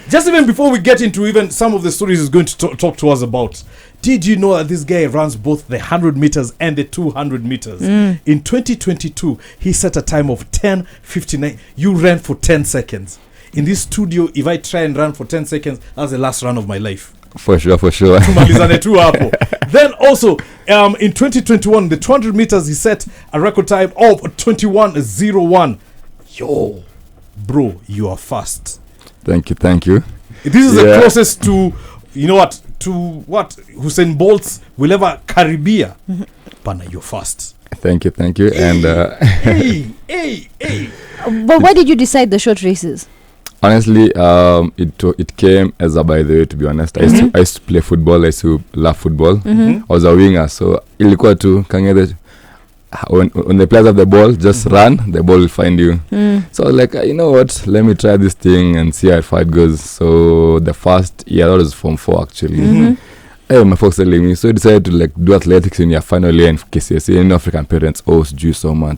Just even before we get into even some of the stories he's going to talk to us about, did you know that this guy runs both the 100 meters and the 200 meters? In 2022, he set a time of 10:59. You ran for 10 seconds. In this studio, if I try and run for 10 seconds, that's the last run of my life. For sure. Then also, in 2021, the 200 meters, he set a record time of 21:01. Yo, bro, you are fast. Thank you. This is the closest to, what Usain Bolt will ever carry beer. But you're fast. Thank you. And hey. But why did you decide the short races? Honestly, it came as a by the way, to be honest. I used to play football. I used to love football. I was a winger, so ilikuwa tu Kangethe, when the players have the ball, just run, the ball will find you. So I was like, you know what, let me try this thing and see how far it goes. So the first year, that was Form 4 actually. My folks telling me, so I decided to like do athletics in your final year in KCSE. In African parents, juice someone,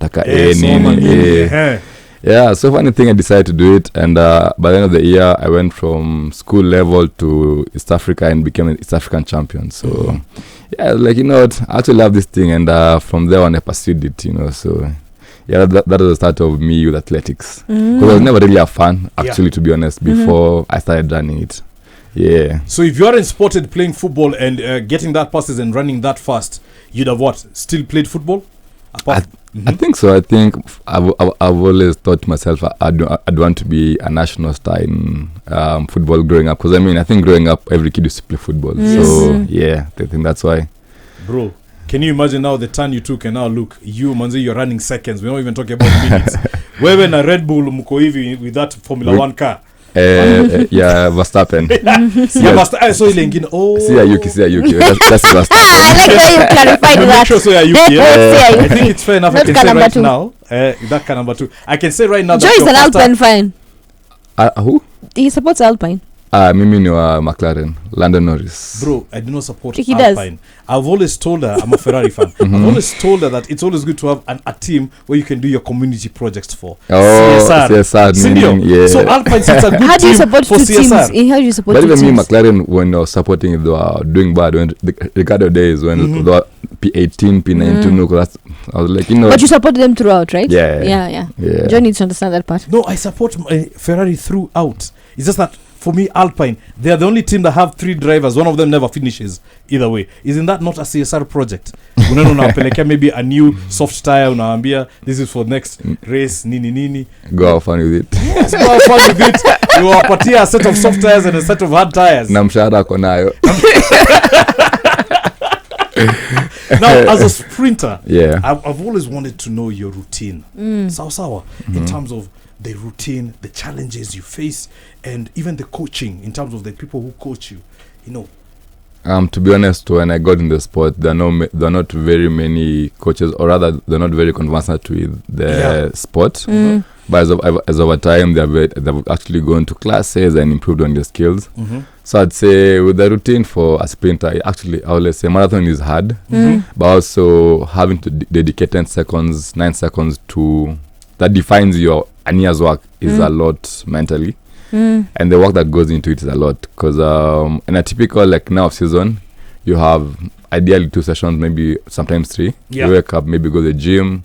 yeah, so funny thing, I decided to do it, and by the end of the year, I went from school level to East Africa and became an East African champion. So, yeah, like, you know what, I actually love this thing, and from there on, I pursued it, so, yeah, that was the start of me with athletics. Because I was never really a fan, actually, to be honest, before I started running it. Yeah. So if you aren't spotted playing football and getting that passes and running that fast, you'd have what? Still played football? I think so. I think I've always thought myself I'd want to be a national star in football growing up. Because I think growing up, every kid used to play football. So yeah, I think that's why. Bro, can you imagine now the turn you took and now look, you're running seconds. We're not even talking about minutes. We're in a Red Bull mko hivi with that Formula 1 car. Verstappen. I saw Ilengin. See a Yuki. That's Verstappen. I like how you clarified that. Make sure so Yuki. I think it's fair enough. I can say right now. That car number 2. I can say right now. Joy is an Alpine fan. Who? He supports Alpine. Mimi ni wa McLaren, Lando Norris. Bro, I do not support Alpine. I've always told her, I'm a Ferrari fan. I've always told her that it's always good to have a team where you can do your community projects for. CSR. Yeah. So Alpine sits a good how do you support for two CSR. teams? How do you support but two even teams? me, McLaren, when I was supporting, they were doing bad. When the Ricardo days, when they were P18, P19, I was like, But you support them throughout, right? Yeah. John needs to understand that part. No, I support Ferrari throughout. It's just that for me, Alpine, they are the only team that have 3 drivers. One of them never finishes either way. Isn't that not a CSR project? Maybe a new soft tire, this is for next race, nini. Go have fun with it. Yes, go have fun with it. You are a set of soft tires and a set of hard tires. Na mshahara konayo. Now, as a sprinter, I've always wanted to know your routine. Sawa, in terms of the routine, the challenges you face, and even the coaching in terms of the people who coach you, To be honest, when I got in the sport, there are not very many coaches, or rather, they're not very conversant with the sport. But as over time, they've actually gone to classes and improved on their skills. So I'd say with the routine for a sprinter, actually, I would say marathon is hard, but also having to dedicate 9 seconds to that defines your year's work is a lot mentally. And the work that goes into it is a lot, because in a typical now season, you have ideally 2 sessions, maybe sometimes 3. You wake up, maybe go to the gym,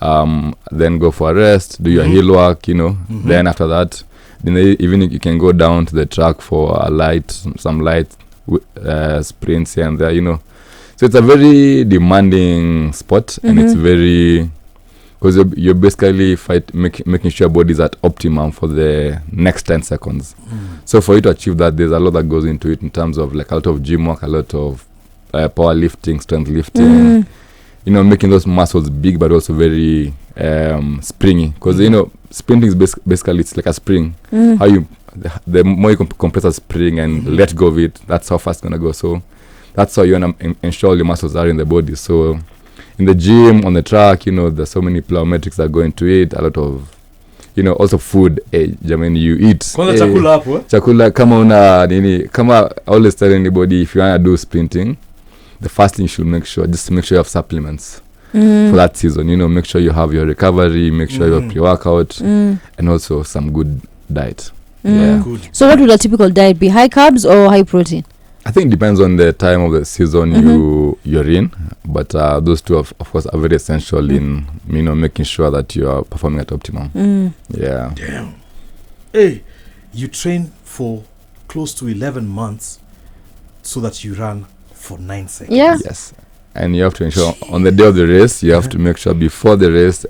then go for a rest, do your heel work, then after that, then even you can go down to the track for some light sprints here and there, so it's a very demanding sport, and it's very, because you're basically making sure your body is at optimum for the next 10 seconds. So for you to achieve that, there's a lot that goes into it in terms of a lot of gym work, a lot of power lifting, strength lifting, making those muscles big but also very springy. Because sprinting is basically it's like a spring. How the more you compress a spring and let go of it, that's how fast it's gonna go. So that's how you want to ensure your muscles are in the body. So in the gym, on the track, there's so many plyometrics that go into it. A lot of, also food. You eat. Chakula kama I always tell anybody, if you want to do sprinting, the first thing you should make sure you have supplements. for that season. Make sure you have your recovery, make sure your pre-workout, and also some good diet. Yeah. Good. So what would a typical diet be? High carbs or high protein? I think it depends on the time of the season you're in, but those two of course are very essential in making sure that you are performing at optimum. Yeah. Damn. Hey, you train for close to 11 months so that you run for 9 seconds. Yeah. Yes. And you have to ensure on the day of the race, you have to make sure before the race,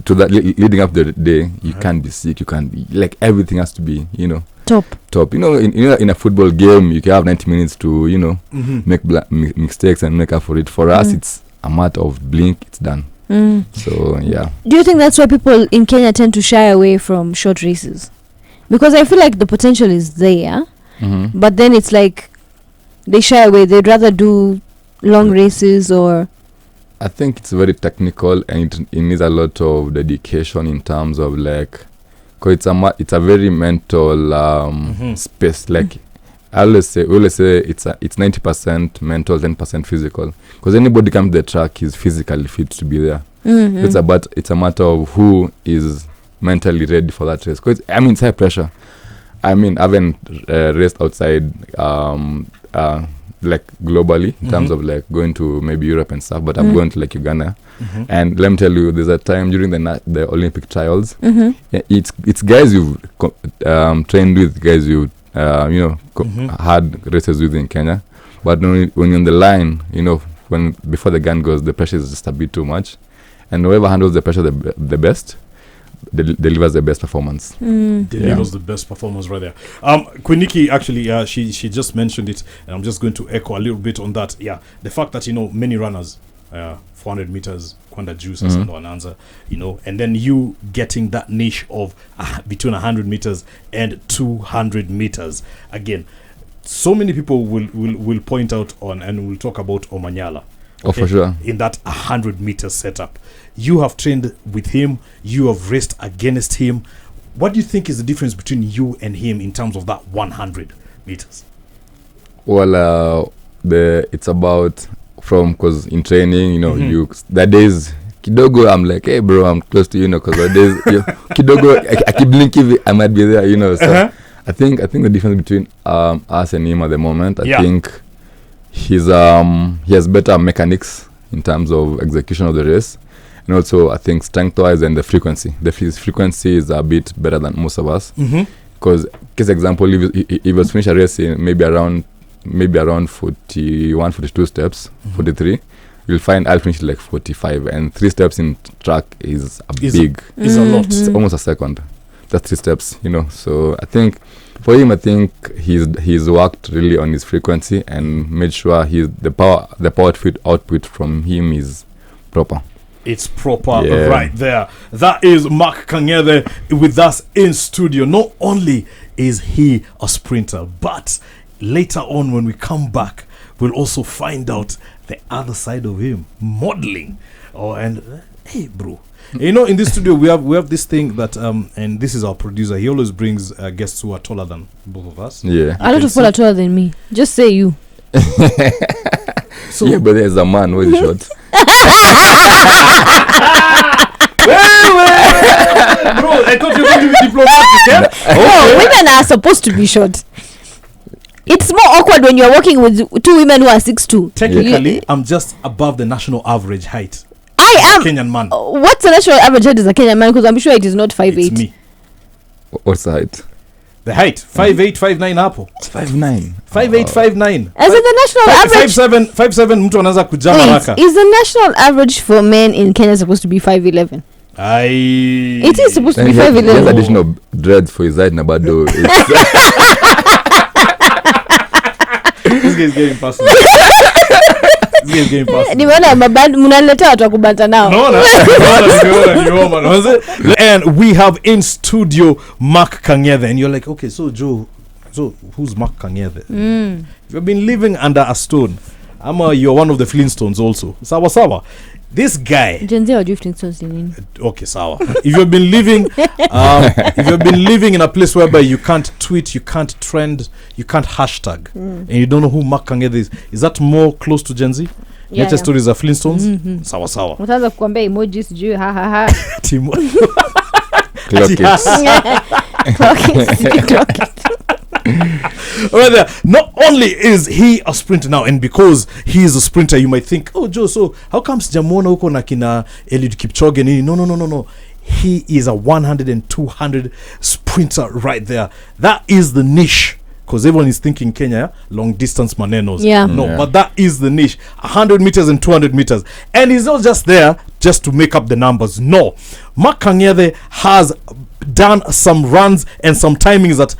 to that leading up the day, you can't be sick. You can't be, like, everything has to be, top. In a football game, you can have 90 minutes to, make mistakes and make up for it. For us, it's a matter of blink, it's done. So, yeah. Do you think that's why people in Kenya tend to shy away from short races? Because I feel like the potential is there, but then it's like they shy away. They'd rather do long races or... I think it's very technical and it needs a lot of dedication in terms of like, because it's a very mental space. Like we always say it's 90% mental, 10% physical. Because anybody comes to the track is physically fit to be there. It's a matter of who is mentally ready for that race. Because it's high pressure. I haven't raced outside like globally in terms of like going to maybe Europe and stuff, but I'm going to like Uganda, and let me tell you, there's a time during the Olympic trials, it's guys you've trained with, guys you had races with in Kenya, but when you're on the line, when before the gun goes, the pressure is just a bit too much, and whoever handles the pressure the best delivers the best performance. Delivers the best performance right there. Quiniki actually, she just mentioned it, and I'm just going to echo a little bit on that. Yeah, the fact that many runners, 400 meters, Kwanda Juice, Ananza, and then you getting that niche of between 100 meters and 200 meters. Again, so many people will point out on and will talk about Omanyala. Oh, for sure. In that 100 meter setup, you have trained with him, you have raced against him. What do you think is the difference between you and him in terms of that 100 meters? Well, it's about because in training, the days kidogo, I'm like, hey bro, I'm close to because the days kidogo, I keep blinking, I might be there, So I think the difference between us and him at the moment, I think he has better mechanics in terms of execution of the race, and also I think strength-wise and the frequency. His frequency is a bit better than most of us. Because, case example, if he was finish a race in maybe around 41, 42 steps, 43, you'll find I'll finish like 45, and 3 steps in track is a lot. It's almost a second. That's 3 steps, So I think for him, he's worked really on his frequency and made sure the power output from him is proper. It's proper right there. That is Mark Kangethe with us in studio. Not only is he a sprinter, but later on when we come back, we'll also find out the other side of him, modeling. Hey, bro. In this studio we have this thing that and this is our producer. He always brings guests who are taller than both of us. Yeah. A lot of people are taller than me. Just say you. So, but there's a man who is short. Bro, I thought you were going to be diplomatic. Yeah? No, women are supposed to be short. It's more awkward when you're working with 2 women who are 6'2". Technically, I'm just above the national average height. I am Kenyan man. What's the national average height as a Kenyan man? Because I'm sure it is not 5'8". It's me. What's the height? The height 5'8", 5'9" hapo. 5'9". 5'8", 5'9". As in the national average 5'7", mtu anaanza kujama haraka. Is the national average for men in Kenya supposed to be 5'11"? It is supposed to be 5'11". He has additional dreads for his height na bado. This guy is getting personal. Nimeona mnaleta watu wa kubanta nao. And we have in studio Mark Kangethe, and you're like, okay, so Joe, who's Mark Kangethe? You've been living under a stone. You're one of the Flintstones also. Sawa. This guy. Gen Z or Flintstones, you mean? Okay, sawa. If you've been living in a place whereby you can't tweet, you can't trend, you can't hashtag, and you don't know who Mark Kangethe is that more close to Gen Z? nature stories za Flintstones. Sawa sawa. Utaanza kukwambia emojis sijui ha ha ha. Timo. Clock it. Clock it. Right there. Not only is he a sprinter now, and because he is a sprinter, you might think, oh Joe, so how comes Jamona huko na kina Eliud Kipchoge nini? No. He is a 100 and 200 sprinter right there. That is the niche. Because everyone is thinking Kenya, long distance manenos. Yeah. No, Yeah. but that is the niche. 100 meters and 200 meters. And he's not just there just to make up the numbers. No. Mark Kangethe has done some runs and some timings that,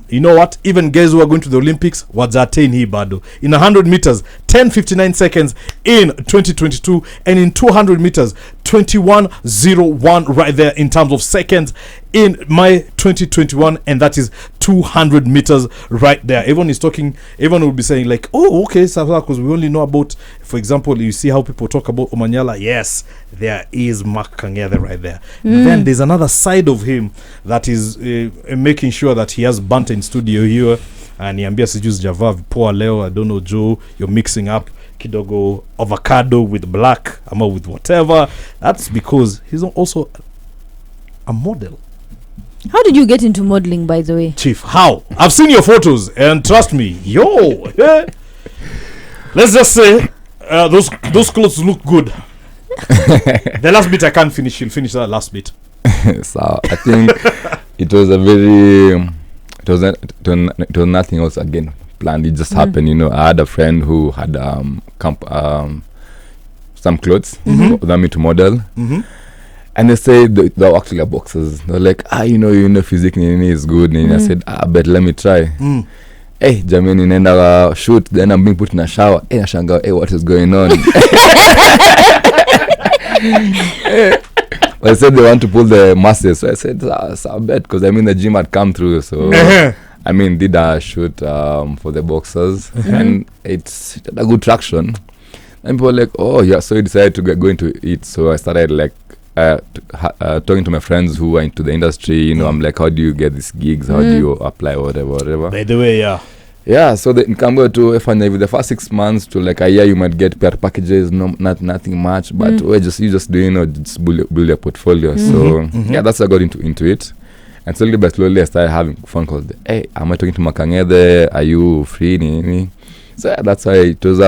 you know what, even guys who are going to the Olympics, wajatain hii bado. In 100 meters, 10:59 seconds in 2022. And in 200 meters, 21:01 right there in terms of seconds in May 2021. And that is 200 meters right there. Everyone is talking, everyone will be saying like, oh, okay, because we only know about, for example, you see how people talk about Omanyala. Yes, there is Mark Kangethe right there. Then there's another side of him that is making sure that he has banter in studio here. And niambia sijui sijavaa poa leo, I don't know Joe, you're mixing up kidogo avocado with black ama with whatever. That's because he's also a model. How did you get into modeling, by the way? Chief, how? I've seen your photos, and trust me, let's just say those clothes look good. The last bit I can't finish. You'll finish that last bit. So I think it was a very it was nothing else again planned. It just happened, you know. I had a friend who had some clothes for me to model. And they said they were actually boxers. They're like, you know, physique is good. And I said, but let me try. Hey, Jamini, nenda shoot. Then I'm being put in a shower. Hey, Ashanga, hey, what is going on? Well, I said they want to pull the masses. So I said, I bet, because I mean the gym had come through. So I mean, did a shoot for the boxers, and it's a good traction. And people were like, oh yeah, so you decided to go into it. So I started like talking to my friends who are into the industry. You know, I'm like, how do you get these gigs? How do you apply, whatever? By the way, yeah. So the Nkamba to FNA with the first 6 months to like a year, you might get per packages, nothing much, but you just do, you know, just build your portfolio. So yeah, that's how I got into it. And slowly but slowly I started having phone calls. Hey, am I talking to Mark Kangethe? Are you free? So yeah, that's why it was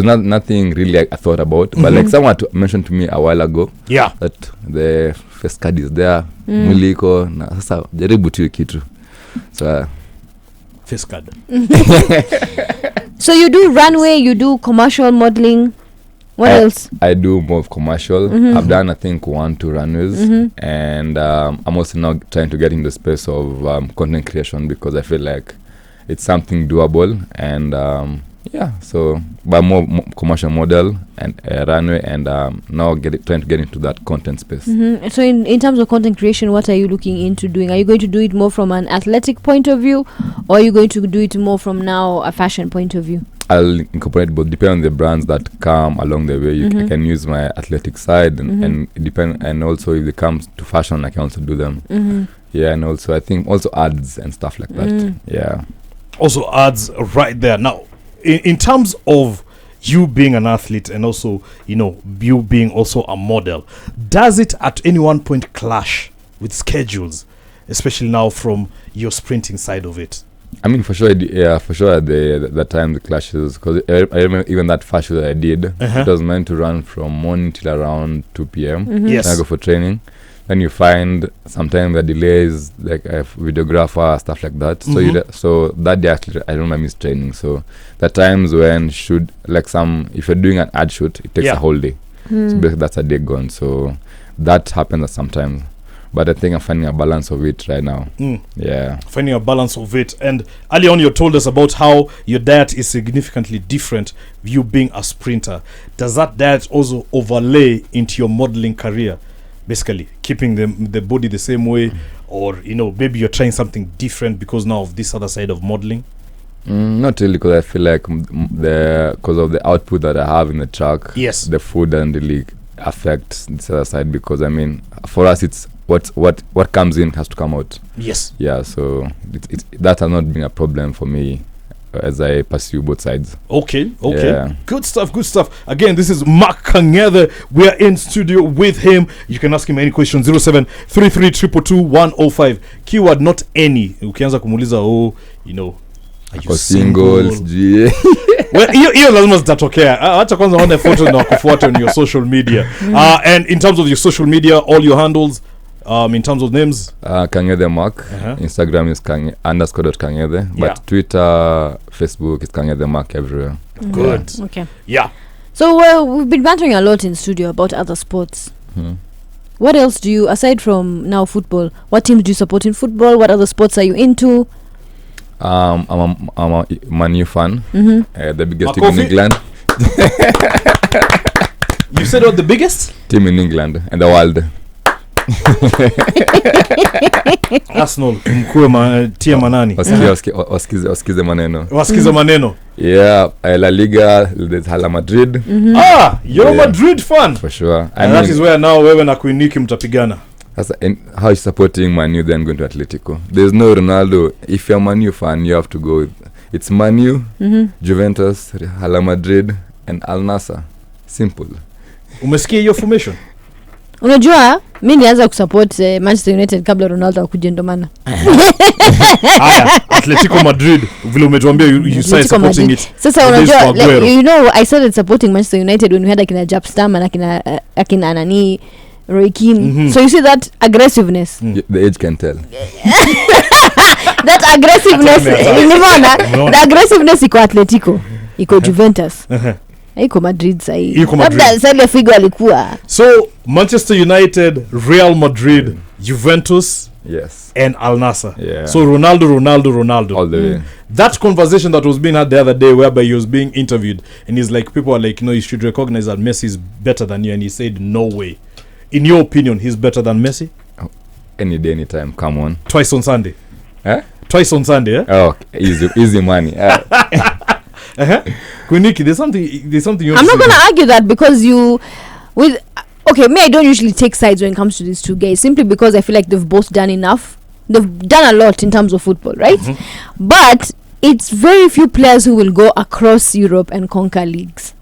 nothing really I thought about. But like someone mentioned to me a while ago, that the face card is there, muliko na sasa jaribu tu kitu. So face card. So you do runway, you do commercial modeling. What else? I do more of commercial. I've done, I think, 1-2 runways. And I'm also now trying to get in the space of content creation, because I feel like it's something doable. And so but more commercial model and runway, and now trying to get into that content space. So in terms of content creation, what are you looking into doing? Are you going to do it more from an athletic point of view, or are you going to do it more from now a fashion point of view? I'll incorporate both, depending on the brands that come along the way. I can use my athletic side, and depend, and also if it comes to fashion, I can also do them. Yeah, and also I think also ads and stuff like that. Yeah, also ads right there. Now, in terms of you being an athlete and also, you know, you being also a model, does it at any one point clash with schedules, especially now from your sprinting side of it? I mean, for sure, the time the clashes, because I remember even that first show that I did, it was meant to run from morning till around 2 p.m. Yes. Then I go for training. Then you find sometimes the delays, like a videographer, stuff like that. So so that day actually, I remember I missed training. So the times when if you're doing an ad shoot, it takes a whole day. So basically that's a day gone. So that happens sometimes. But I think I'm finding a balance of it right now. Yeah. Finding a balance of it. And earlier on, you told us about how your diet is significantly different, you being a sprinter. Does that diet also overlay into your modeling career? Basically, keeping the body the same way, or, you know, maybe you're trying something different because now of this other side of modeling? Not really, because I feel like because of the output that I have in the track, the food doesn't really affect this other side, because I mean, for us, it's what comes in has to come out. Yes. Yeah. So that has not been a problem for me as I pursue both sides. Okay. Yeah. Good stuff. Again, this is Mark Kangethe. We are in studio with him. You can ask him any question. 0733222105. Keyword not any. Ukianza kumuuliza are you single? Well, hiyo lazima zitatokea. Acha kwanza one photo na kufuata on your social media. And in terms of your social media, all your handles, in terms of names, Kangethe Mark. Instagram is _.kangethe, but Twitter, Facebook is Kangethe Mark everywhere. Good. Okay. Yeah. So we've been bantering a lot in studio about other sports. What else do you, aside from now football, what teams do you support in football? What other sports are you into? I'm a Man U fan. The biggest team in England. You said what, the biggest team in England and the world? Arsenal. Mkuu tia manani. Wasikize maneno. Wasikize maneno. Yeah, La Liga, there's Hala Madrid. You're a Madrid fan. For sure. And that is where now wewe na Kuiniki mtapigana. And how you supporting Man U then going to Atletico? There's no Ronaldo. If you're a Man U fan, you have to go with, it's Man U, Juventus, Hala Madrid and Al Nassr. Simple. Umesikia hiyo formation? Unajua mimi nianza kusupport Manchester United kabla Ronaldo akuje, ndo maana. Atletico Madrid vile umetuambia you started supporting it. Sasa unajua I started supporting Manchester United when we had akina Jap Stam and akina nani Roy Keane. So you see that aggressiveness. The age can tell. That aggressiveness, the aggressiveness iko Atletico, iko Juventus. Iko Madrid sahi. Labda sasa figo alikuwa. So Manchester United, Real Madrid, Juventus, yes, and Al Nassr. Yeah. So Ronaldo all the way. That conversation that was being had the other day whereby he was being interviewed and he's like, people are like, you should recognize that Messi is better than you, and he said no way. In your opinion, he's better than Messi? Any day, anytime. Come on. Twice on Sunday. Twice on Sunday, Oh, easy money. Kuiniki, there's something you I'm not going to argue that because me, I don't usually take sides when it comes to these two guys, simply because I feel like they've both done enough. They've done a lot in terms of football, right? But it's very few players who will go across Europe and conquer leagues.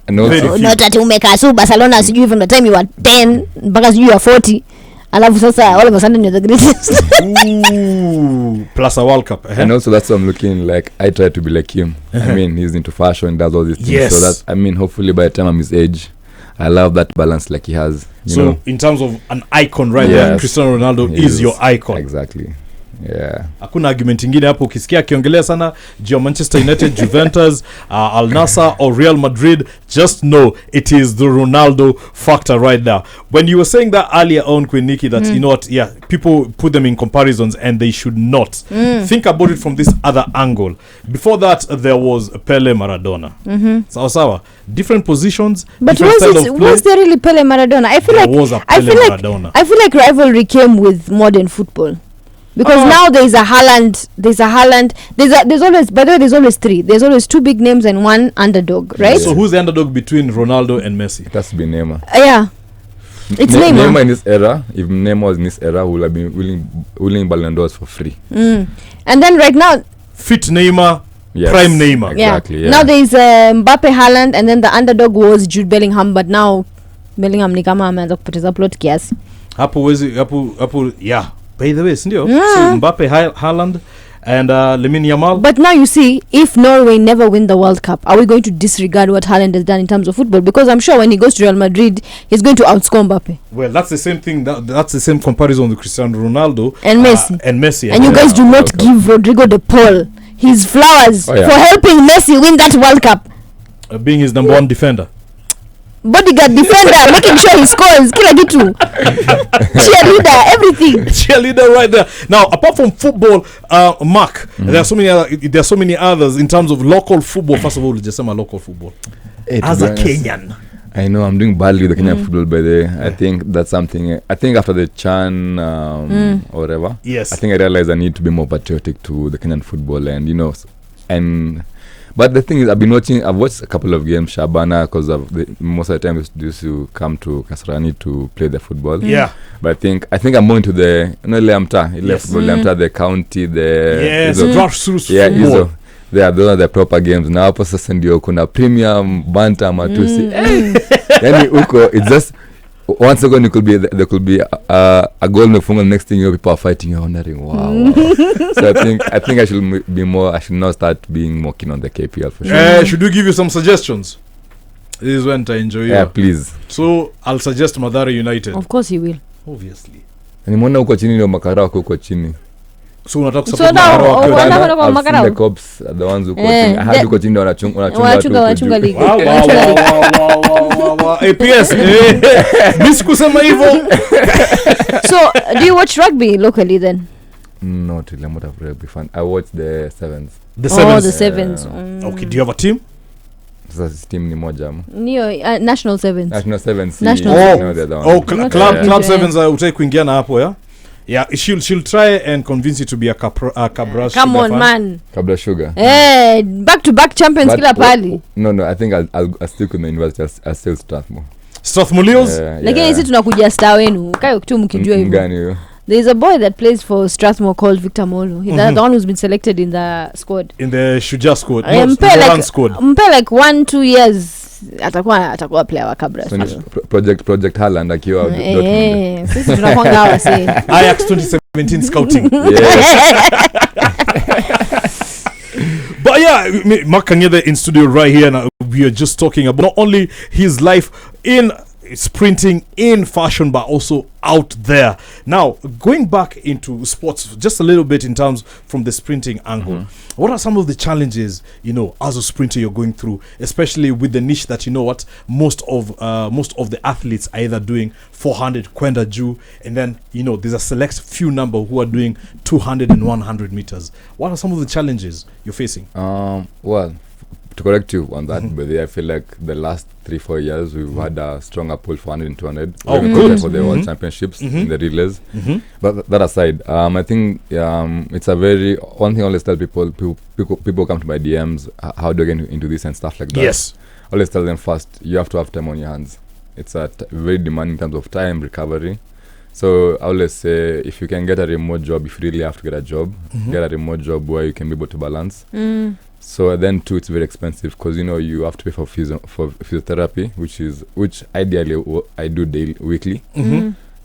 Not that you make us Barcelona sijui from the time you were 10 mpaka you are 40. Alafu sasa all of a sudden you're the greatest. Plus a World Cup. And also that's what I'm looking like. I try to be like him. I mean, he's into fashion, does all these things. Yes. So that, I mean, hopefully by the time I'm his age, I love that balance like he has. You know? In terms of an icon right there, Cristiano Ronaldo is your icon. Exactly. Yeah. Hakuna argument ingine hapo. Ukisikia akiongelea sana juu Manchester United, Juventus, Al Nassr or Real Madrid, just know it is the Ronaldo factor right there. When you were saying that earlier on, Queen Nikki, that you know what, people put them in comparisons and they should not. Think about it from this other angle. Before that, there was Pele, Maradona. Sawa. Different positions, but different style of play. Was there really Pele, Maradona? I feel like rivalry came with modern football. Because now there's a Haaland, there's always, by the way, there's always three. There's always two big names and one underdog, right? So who's the underdog between Ronaldo and Messi? It has to be Neymar. It's Neymar. Neymar in this era, if Neymar was in this era, would have been winning Ballon d'Ors for free. And then right now, fit Neymar, prime Neymar. Exactly, Now there's Mbappe, Haaland, and then the underdog was Jude Bellingham, but now Bellingham ni kama ameanza kupoteza plot kiasi. Hapo by the way, sindio? So Mbappe, Haaland, and Lamine Yamal. But now you see, if Norway never win the World Cup, are we going to disregard what Haaland has done in terms of football? Because I'm sure when he goes to Real Madrid, he's going to outscore Mbappe. Well, that's the same thing. That's the same comparison with Cristiano Ronaldo and Messi. And you guys do not give Rodrigo de Paul his flowers for helping Messi win that World Cup. Being his number one defender. Bodyguard, defender, making sure he scores, kila kitu. Cheerleader, everything. Cheerleader right there. Now, apart from football, Mark, there are so many others in terms of local football. First of all, just say my local football. As a Kenyan, I know I'm doing badly with the Kenyan football, by the way. I think that's something. I think after the Chan or whatever, yes, I think I realized I need to be more patriotic to the Kenyan football, and But the thing is, I've watched a couple of games, Shabana, because most of the time we used to come to Kasarani to play the football. Yeah. But I think I'm going to the Leamta, Leamta, the county, grassroots football. football. Those are the proper games. Now hapo sasa ndio kuna premium banta matusi. Yani uko, it's just once again there could be a goal mefunga, next thing people are fighting, you're wondering wow. So I think I should not start being more keen on the KPL for sure. Should we give you some suggestions? This is when I enjoy you. Yeah, please. So I'll suggest Mathare United. Of course you will. Obviously. Nimeona uko chini ndio Makara wako uko chini. So unataka support Mathare. I've seen the cops, the ones who coaching. I had to coaching wanachunga league. Wow. APS. Miss kusema hivyo. So do you watch rugby locally then? Not really. I'm not a rugby fan. I watch the sevens. The sevens. The sevens. Okay, do you have a team? Sasa team ni moja ama? Niyo national sevens. National sevens. Club sevens utaki kuingiana hapo ya? Yeah, she'll try and convince you to be a Cabra Come on, fan. man. Cabra Sugar. Back-to-back champions kila pali. No, I think I'll stick with the university. I'll still Strathmore. Strathmore Leos? Lakini sisi tunakuja star wenu. Kayo kitu mkijua hivyo. Mgani huyo? There is a boy that plays for Strathmore called Victor Molo. He's the one who's been selected in the squad. In the Shujaa squad. Squad. Mpe like 1-2 years. Atakuwa player wa Cabra. So project Haaland akiwa Dortmund. Sisi tunakwanga hawa say. Ajax 2017 scouting. But yeah, Mark Kangethe in studio right here, and we are just talking about not only his life in sprinting, in fashion, but also out there. Now, going back into sports just a little bit in terms from the sprinting angle, what are some of the challenges, as a sprinter you're going through, especially with the niche that, most of the athletes are either doing 400 kwenda juu, and then, there's a select few number who are doing 200 and 100 meters. What are some of the challenges you're facing? Well, to correct you on that, but I feel like the last 3-4 years we've had a stronger pull for 100 and 200 for the World Championships in the relays. But that aside, I think it's a very one thing I always tell people come to my DMs, how do I get into this and stuff like that. Yes, I always tell them first, you have to have time on your hands. It's very demanding in terms of time, recovery. So I always say, if you can get a remote job, if you really have to get a job, get a remote job where you can be able to balance. So then too, it's very expensive because you have to pay for physiotherapy, which ideally I do weekly.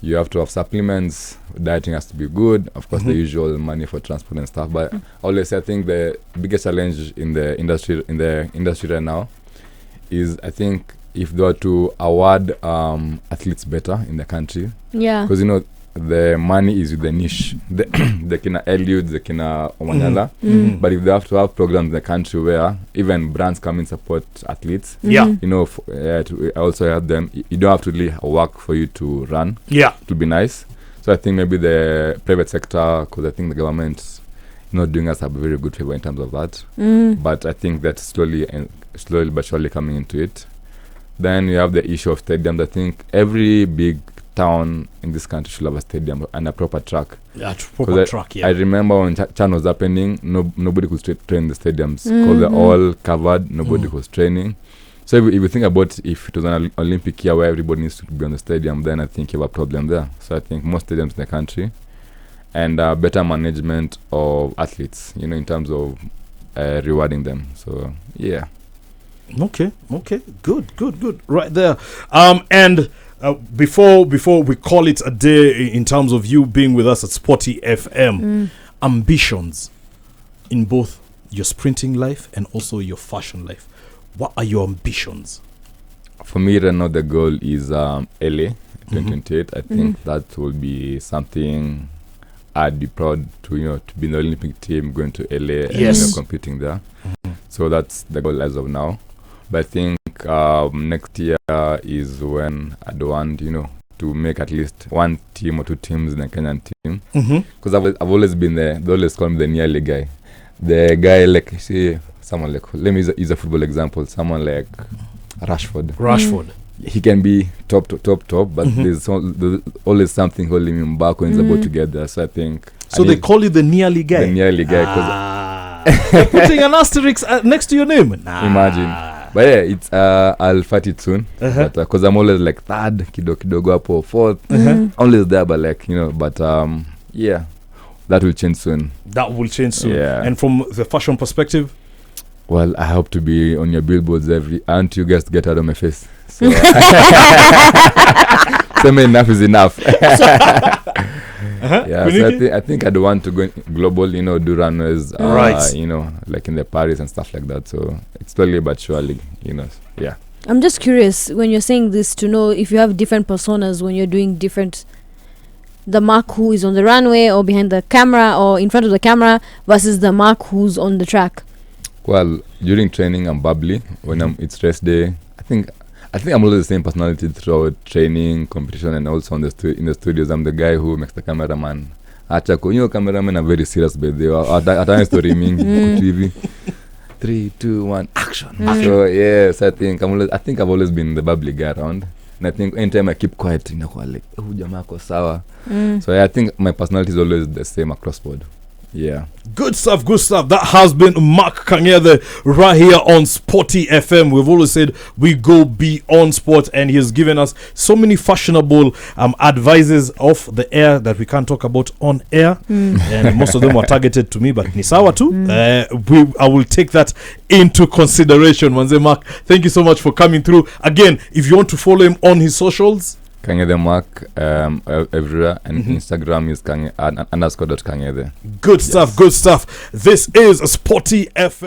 You have to have supplements. Dieting has to be good. Of course, the usual money for transport and stuff. But always, I think the biggest challenge in the industry right now is, I think, if they were to award athletes better in the country. Yeah. Because the money is with the niche, the kina Eliud, the kina Omanyala. But if they have to have programs in the country where even brands come and support athletes, I also help them. You don't have to really work for you to run. Yeah, it will be nice. So I think maybe the private sector, because I think the government not doing us a very good favor in terms of that. But I think that's slowly but surely coming into it. Then you have the issue of stadiums. I think every big town in this country should have a stadium and a proper track. Yeah, proper track, yeah. I remember when Chan was happening, nobody could train the stadiums because they're all covered, nobody was training. So if you think about if it was an Olympic year where everybody needs to be on the stadium, then I think you have a problem there. So I think more stadiums in the country and better management of athletes, in terms of rewarding them. So, yeah. Okay. Good. Right there. And before we call it a day in terms of you being with us at Sporty FM, ambitions in both your sprinting life and also your fashion life. What are your ambitions? For me right now, the goal is LA 2028. I think that will be something I'd be proud to be in the Olympic team, going to LA and competing there. So that's the goal as of now. But I think next year is when I'd want, to make at least one team or two teams in the Kenyan team. Because I've always been there. They always call me the nearly guy. The guy like, someone like, let me use a football example. Someone like Rashford. He can be top, but there's always something holding him back when he's about to get there. So I think... So they call you the nearly guy? The nearly guy. They're putting an asterisk next to your name. Nah. Imagine. But yeah, it's I'll fight it soon. Uh-huh. But because I'm always like third, kidogo hapo, fourth, always there. But like but yeah, that will change soon. That will change soon. Yeah. And from the fashion perspective, well, I hope to be on your billboards and you guys to get out of my face. So, so enough is enough. Yeah, so I think I'd want to go global, do runways, right. Like in the Paris and stuff like that. So it's slowly but surely, yeah. I'm just curious when you're saying this to know if you have different personas when you're doing the Mark who is on the runway or behind the camera or in front of the camera versus the Mark who's on the track. Well, during training, I'm bubbly. When it's race day, I think I'm always the same personality throughout training, competition, and also in the studios. I'm the guy who makes the cameraman. Cameramen are very serious, but they are at story mingi TV. 3, 2, 1, action. So yes, I think I've always been the bubbly guy around. And I think anytime I keep quiet, like, oh, jamako sawa. So I think my personality is always the same across board. Yeah. Good stuff. That has been Mark Kangethe right here on Sporty FM. We've always said we go beyond sport, and he has given us so many fashionable advices off the air that we can't talk about on air. And most of them were targeted to me, but ni sawa tu. I will take that into consideration. Manze Mark, thank you so much for coming through. Again, if you want to follow him on his socials, Kangethe Mark everywhere, and Instagram is _.kangethe. Good stuff. This is Sporty FM.